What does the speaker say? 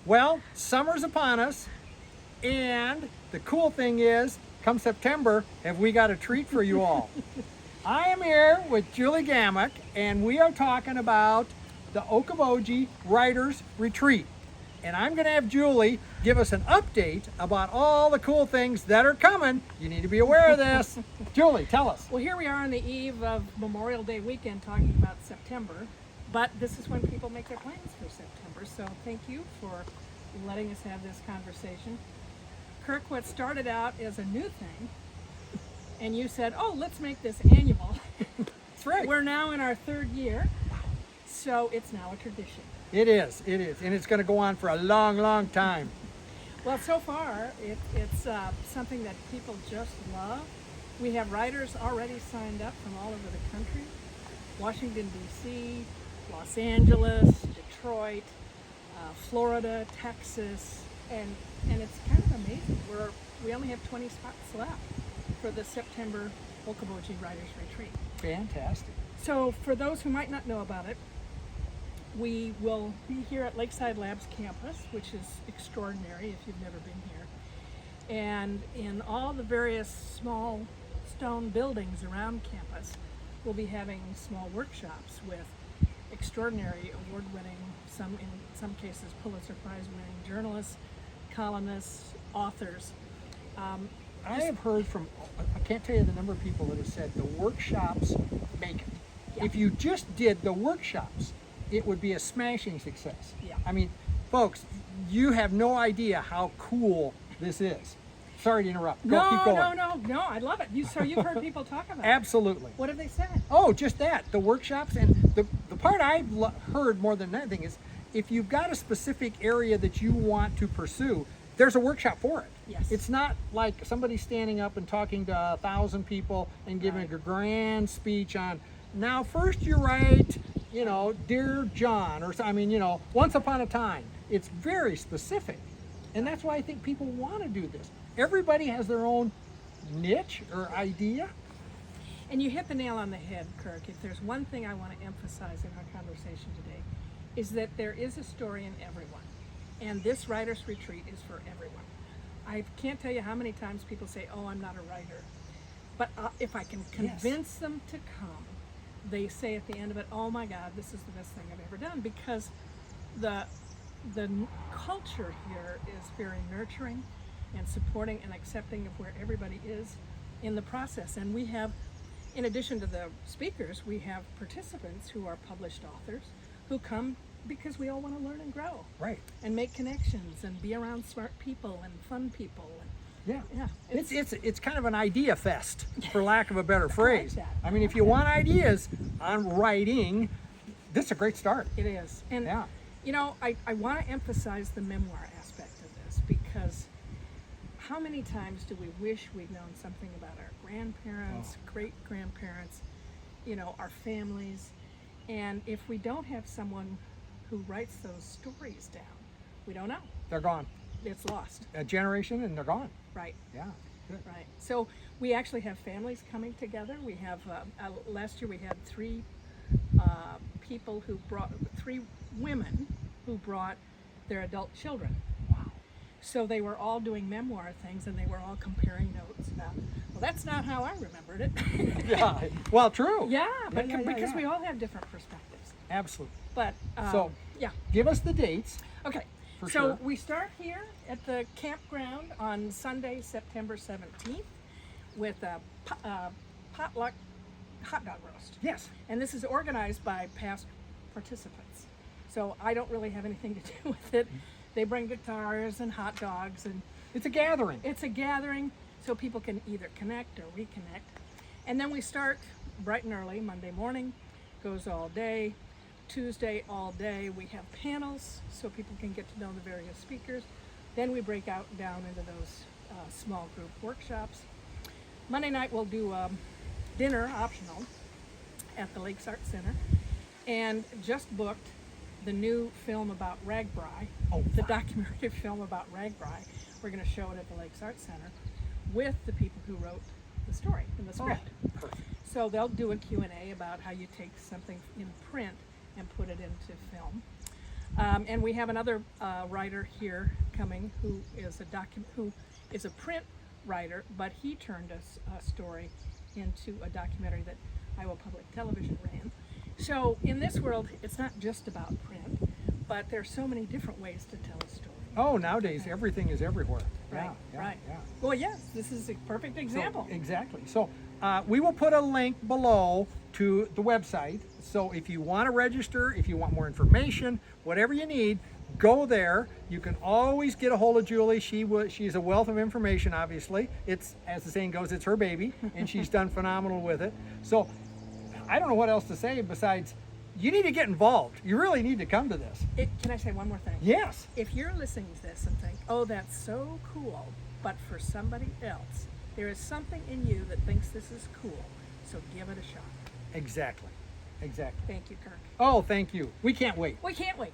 Well, summer's upon us, and the cool thing is, come September, have we got a treat for you all. I am here with Julie Gammack, and we are talking about the Okoboji Writers Retreat. And I'm going to have Julie give us an update about all the cool things that are coming. You need to be aware of this. Julie, tell us. Well, here we are on the eve of Memorial Day weekend talking about September, but this is when people make their plans for September. So thank you for letting us have this conversation. Kirk, what started out as a new thing, and you said, oh, let's make this annual. That's right. We're now in our third year, so it's now a tradition. It is, and it's going to go on for a long, long time. Well, so far, it's something that people just love. We have writers already signed up from all over the country. Washington, D.C., Los Angeles, Detroit, Florida, Texas, and it's kind of amazing. We only have 20 spots left for the September Okoboji Writers Retreat. Fantastic. So for those who might not know about it, we will be here at Lakeside Lab's campus, which is extraordinary if you've never been here. And in all the various small stone buildings around campus, we'll be having small workshops with extraordinary award-winning, in some cases Pulitzer Prize-winning journalists, columnists, authors. I have heard from, I can't tell you the number of people that have said the workshops make it. Yeah. If you just did the workshops, it would be a smashing success. Yeah. I mean, folks, you have no idea how cool this is. Sorry to interrupt. Keep going. No, I love it. So you've heard people talk about it. Absolutely. What have they said? Oh, just that. The workshops, and the part I've heard more than anything is if you've got a specific area that you want to pursue, there's a workshop for it. Yes. It's not like somebody standing up and talking to 1,000 people and giving a grand speech on, now first you write, Dear John, or Once Upon a Time. It's very specific. And that's why I think people want to do this. Everybody has their own niche or idea. And you hit the nail on the head, Kirk. If there's one thing I want to emphasize in our conversation today, is that there is a story in everyone. And this writer's retreat is for everyone. I can't tell you how many times people say, oh, I'm not a writer. But if I can convince them to come, they say at the end of it, oh my God, this is the best thing I've ever done. Because the culture here is very nurturing and supporting and accepting of where everybody is in the process. And we have, in addition to the speakers, we have participants who are published authors who come because we all want to learn and grow. Right. And make connections and be around smart people and fun people. And yeah. It's kind of an idea fest, for lack of a better phrase. I like that. I mean, if you want ideas on writing, this is a great start. It is. And I want to emphasize the memoir aspect of this, because how many times do we wish we'd known something about our grandparents, great-grandparents, our families, and if we don't have someone who writes those stories down, we don't know. They're gone. It's lost. A generation and they're gone. Right. Yeah. Good. Right. So we actually have families coming together. We have, last year we had three women who brought their adult children. Wow. So they were all doing memoir things, and they were all comparing notes about, well, that's not how I remembered it. Yeah. Well, true. Yeah, but because we all have different perspectives. Absolutely. But so yeah. Give us the dates. Okay. For so sure. we start here at the campground on Sunday, September 17th, with a potluck hot dog roast. Yes. And this is organized by past participants. So I don't really have anything to do with it. They bring guitars and hot dogs, and it's a gathering. It's a gathering so people can either connect or reconnect. And then we start bright and early, Monday morning, goes all day. Tuesday all day. We have panels so people can get to know the various speakers. Then we break out down into those small group workshops. Monday night we'll do dinner, optional, at the Lakes Art Center, and just booked the new film about Ragbri, the documentary film about Ragbri. We're going to show it at the Lakes Art Center with the people who wrote the story in the script. Perfect. So they'll do a Q&A about how you take something in print and put it into film. And we have another writer here coming who is a print writer, but he turned a story into a documentary that Iowa Public Television ran. So in this world, it's not just about print, but there's so many different ways to tell a story. Oh, nowadays everything is everywhere. Right, Yeah, right. yeah. Well, yes, this is a perfect example. So, exactly. So we will put a link below to the website. So if you want to register, if you want more information, whatever you need, go there. You can always get a hold of Julie. She's a wealth of information, obviously. It's, as the saying goes, it's her baby, and she's done phenomenal with it. So I don't know what else to say besides you need to get involved. You really need to come to this. Can I say one more thing? Yes. If you're listening to this and think, oh, that's so cool, but for somebody else, there is something in you that thinks this is cool, so give it a shot. Exactly. Exactly. Thank you, Kirk. Oh, thank you. We can't wait. We can't wait.